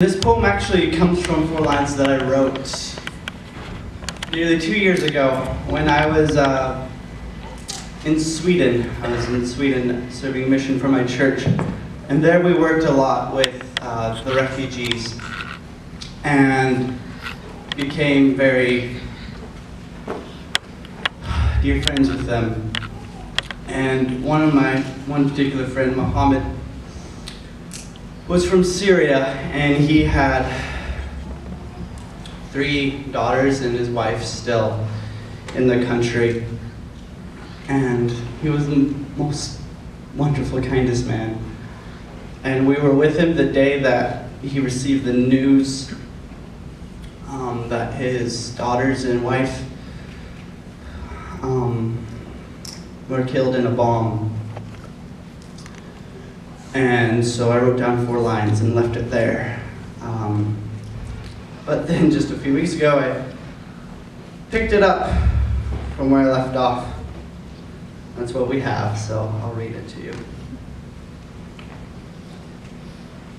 This poem actually comes from 4 lines that I wrote nearly 2 years ago when I was in Sweden. I was in Sweden serving mission for my church, and there we worked a lot with the refugees and became very dear friends with them. And one particular friend, Mohammed, was from Syria, and he had 3 daughters and his wife still in the country. And he was the most wonderful, kindest man. And we were with him the day that he received the news that his daughters and wife were killed in a bomb. And so I wrote down 4 lines and left it there. But then just a few weeks ago, I picked it up from where I left off. That's what we have, so I'll read it to you.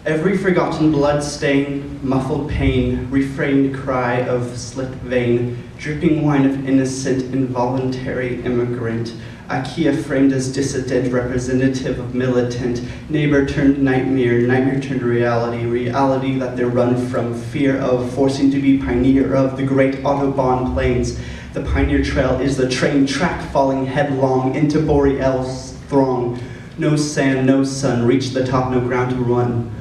Every forgotten blood stain, muffled pain, refrained cry of slit vein, dripping wine of innocent, involuntary immigrant, IKEA framed as dissident, representative of militant, neighbor turned nightmare, nightmare turned reality, reality that they run from, fear of, forcing to be pioneer of the great Autobahn plains. The pioneer trail is the train track falling headlong into Boreal's throng. No sand, no sun, reach the top, no ground to run.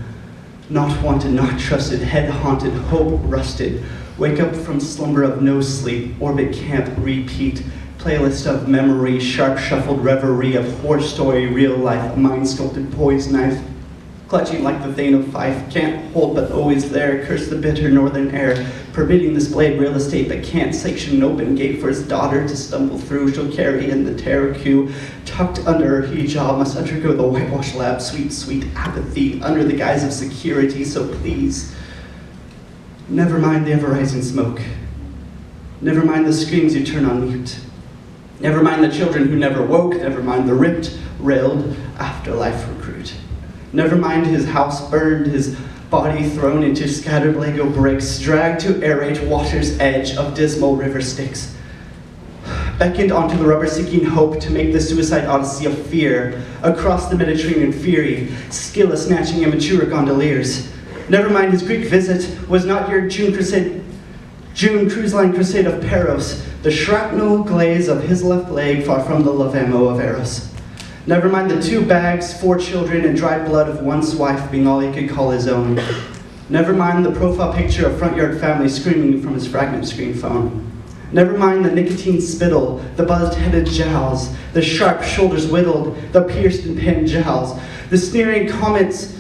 Not wanted, not trusted, head haunted, hope rusted. Wake up from slumber of no sleep, orbit camp, repeat. Playlist of memory, sharp shuffled reverie of horror story, real life, mind sculpted poised knife. Clutching like the Thane of Fife, can't hold but always there, curse the bitter northern air, permitting this blade real estate but can't sanction an open gate for his daughter to stumble through. She'll carry in the terror queue, tucked under her hijab, must undergo the whitewash lab, sweet, sweet apathy, under the guise of security, so please, never mind the ever-rising smoke. Never mind the screams you turn on mute. Never mind the children who never woke, never mind the ripped, railed afterlife recruit. Never mind his house burned, his body thrown into scattered Lego bricks, dragged to aerate water's edge of dismal river Styx. Beckoned onto the rubber-seeking hope to make the suicide odyssey of fear, across the Mediterranean fury, skill of snatching immature gondoliers. Never mind his Greek visit was not your June cruise line crusade of Paros, the shrapnel glaze of his left leg far from the lavamo of Eros. Never mind the 2 bags, 4 children, and dried blood of one's wife being all he could call his own. Never mind the profile picture of front yard family screaming from his fragment screen phone. Never mind the nicotine spittle, the buzzed-headed jowls, the sharp shoulders whittled, the pierced and pinned jowls, the sneering comments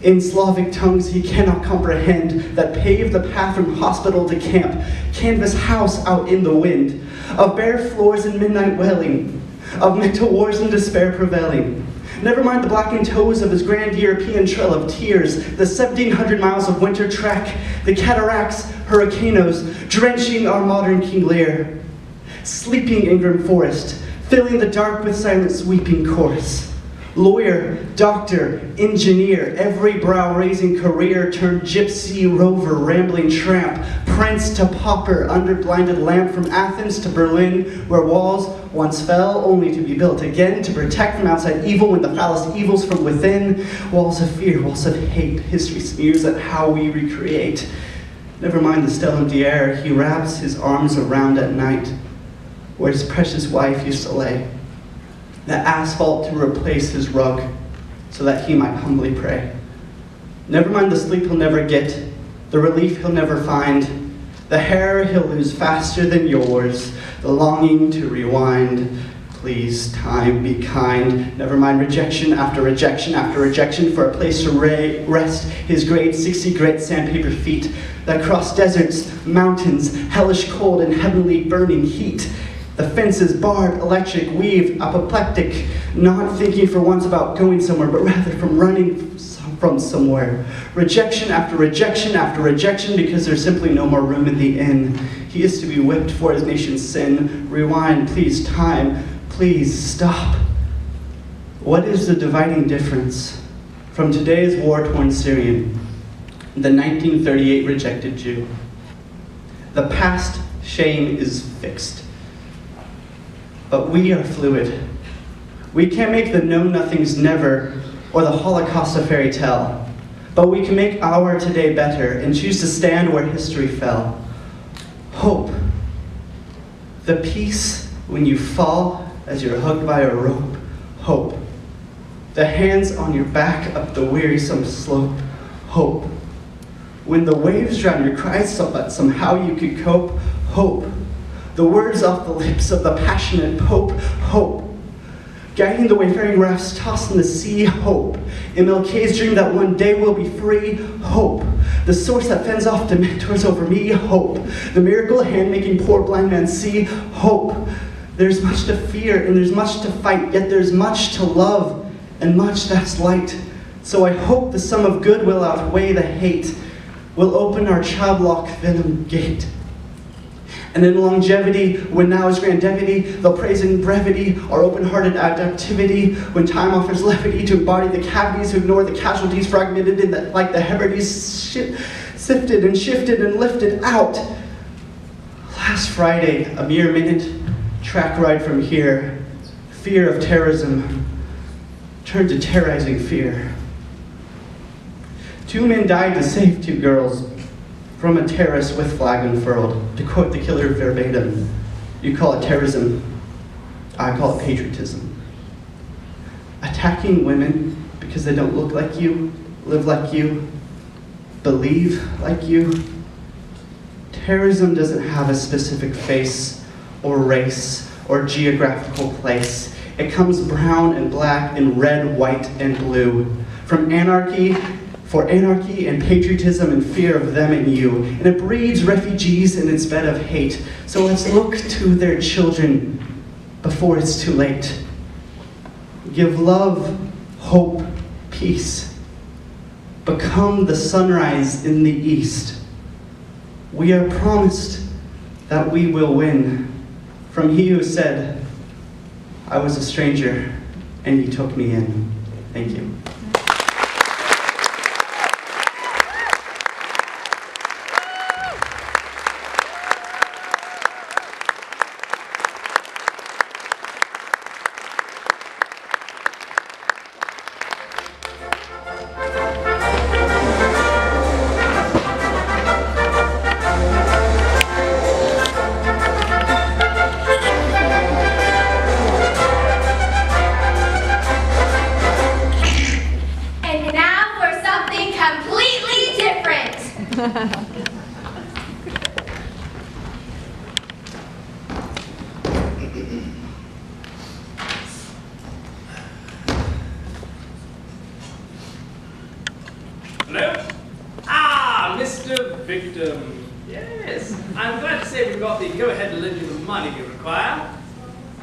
in Slavic tongues he cannot comprehend that pave the path from hospital to camp, canvas house out in the wind, of bare floors and midnight wailing, of mental wars and despair prevailing. Never mind the blackened toes of his grand European trail of tears, the 1,700 miles of winter trek, the cataracts, hurricanos, drenching our modern King Lear, sleeping in grim forest, filling the dark with silent sweeping chorus. Lawyer, doctor, engineer, every brow-raising career turned gypsy, rover, rambling tramp, prince to pauper, under blinded lamp from Athens to Berlin, where walls once fell, only to be built again, to protect from outside evil when the foulest evils from within. Walls of fear, walls of hate, history smears at how we recreate. Never mind the stellum d'Air, he wraps his arms around at night, where his precious wife used to lay. The asphalt to replace his rug, so that he might humbly pray. Never mind the sleep he'll never get, the relief he'll never find, the hair he'll lose faster than yours, the longing to rewind. Please, time, be kind. Never mind rejection after rejection after rejection for a place to rest his grade 60 grit sandpaper feet that cross deserts, mountains, hellish cold and heavenly burning heat. The fences barred, electric, weaved, apoplectic, not thinking for once about going somewhere, but rather from running from somewhere. Rejection after rejection after rejection, because there's simply no more room in the inn. He is to be whipped for his nation's sin. Rewind, please, time, please, stop. What is the dividing difference from today's war-torn Syrian the 1938 rejected Jew. The past shame is fixed. But we are fluid. We can't make the know-nothings never or the Holocaust a fairy tale. But we can make our today better and choose to stand where history fell. Hope. The peace when you fall as you're hugged by a rope. Hope. The hands on your back up the wearisome slope. Hope. When the waves drown your cries, but somehow you could cope. Hope. The words off the lips of the passionate Pope. Hope. Guiding the wayfaring rafts tossed in the sea. Hope. MLK's dream that one day we'll be free. Hope. The source that fends off dementors over me. Hope. The miracle hand making poor blind man see. Hope. There's much to fear and there's much to fight, yet there's much to love and much that's light. So I hope the sum of good will outweigh the hate. We'll open our child-lock venom gate. And in longevity, when now is grandevity, they'll praise in brevity our open-hearted adaptivity. When time offers levity to embody the cavities, who ignore the casualties fragmented in that, like the Hebrides sifted and shifted and lifted out. Last Friday, a mere minute, track ride from here, fear of terrorism turned to terrorizing fear. 2 men died to save 2 girls from a terrace with flag unfurled. To quote the killer verbatim, you call it terrorism, I call it patriotism. Attacking women because they don't look like you, live like you, believe like you. Terrorism doesn't have a specific face or race or geographical place. It comes brown and black and red, white, and blue. From anarchy, for anarchy and patriotism and fear of them and you. And it breeds refugees in its bed of hate. So let's look to their children before it's too late. Give love, hope, peace. Become the sunrise in the east. We are promised that we will win. From he who said, I was a stranger and he took me in. Thank you. Hello? Ah, Mr. Victim. Yes, I'm glad to say we've got the go-ahead to lend you the money you require.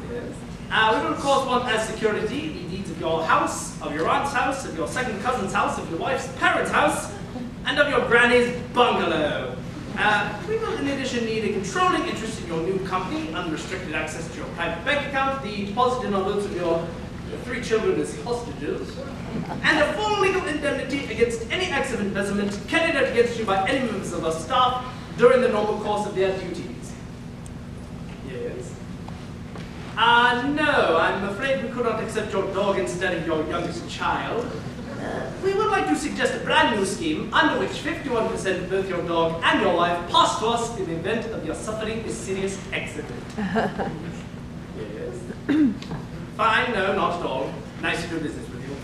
Yes. We will of course want as security the deeds of your house, of your aunt's house, of your second cousin's house, of your wife's parents' house, and of your granny's bungalow. We will in addition need a controlling interest in your new company, unrestricted access to your private bank account, the deposit in envelopes of your 3 children as hostages, and a full legal indemnity against any acts of embezzlement carried out against you by any members of our staff during the normal course of their duties. Yes? No, I'm afraid we could not accept your dog instead of your youngest child. We would like to suggest a brand new scheme under which 51% of both your dog and your wife pass to us in the event of your suffering a serious accident. Yes? Fine, no, not at all. Nice to do business with you.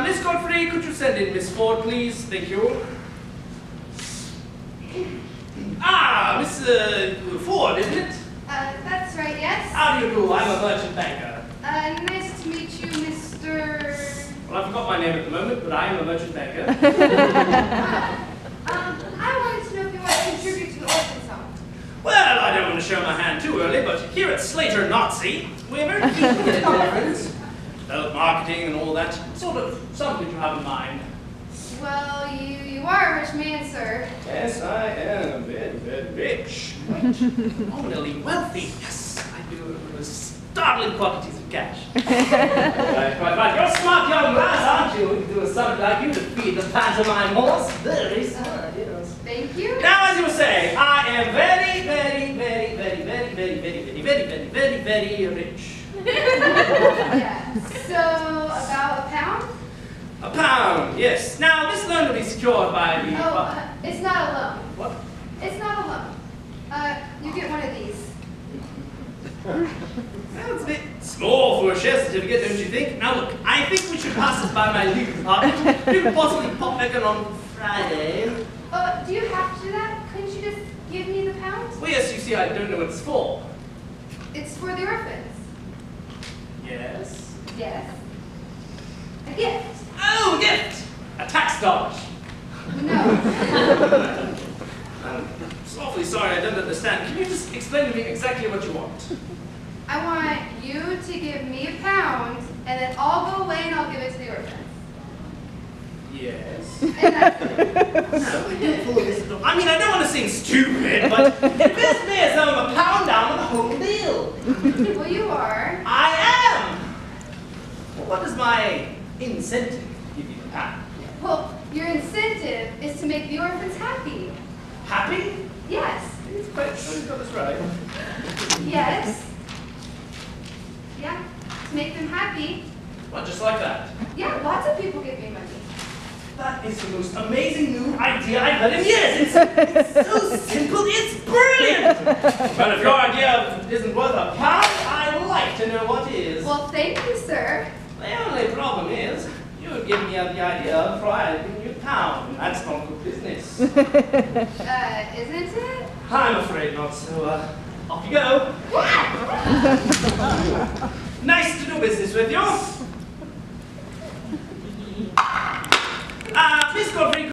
Miss Godfrey, could you send in Miss Ford, please? Thank you. Ah, Miss Ford, isn't it? That's right, yes. How do you do? I'm a merchant banker. Nice to meet you, Mr. Well, I forgot my name at the moment, but I am a merchant banker. I wanted to know if you want to contribute to the orphan's home. Well, I don't want to show my hand too early, but here at Slater Nazi, we're very keen to get orphans. Marketing and all that. Sort of something you have in mind. Well, you are a rich man, sir. Yes, I am very, very rich. Nominally wealthy. Yes, I do. startling quantities of cash. Right. You're a smart young lass, aren't you? You can do a something like you to feed the pantomime horse. Very smart, yes. Thank you. Now, as you were saying, I am very, very, very, very, very, very, very, very, very, very, very, very rich. Yeah. So, about a pound? A pound, yes. Now, this loan will be secured by the... Oh, it's not a loan. What? It's not a loan. You get one of these. Well, it's a bit small for a share certificate, don't you think? Now, look, I think we should pass this by my legal department. We could possibly pop back in on Friday. Do you have to do that? Couldn't you just give me the pound? Well, yes, you see, I don't know what it's for. It's for the orphans. Yes? Yes. A gift. Oh, a gift! A tax dodge. No. I'm so awfully sorry, I don't understand. Can you just explain to me exactly what you want? I want you to give me a pound, and then I'll go away and I'll give it to the orphans. Yes. And that's it. I mean, I don't want to seem stupid, but it appears to me as though I'm a pound down on the whole deal. Well, you are. I am! Well, what is my incentive to give you the pound? Well, your incentive is to make the orphans happy. Happy? Yes. It's quite sure you got this right. Yes. Yeah. To make them happy. Well, just like that. Yeah, lots of people give me money. That is the most amazing new idea I've heard in years. It's so simple, it's brilliant! But if your idea isn't worth a pound, I'd like to know what is. Well, thank you, sir. The only problem is, you would give me the idea before I give you a pound. That's not good business. Isn't it? I'm afraid not, so off you go. Nice to do business with you. Please go free.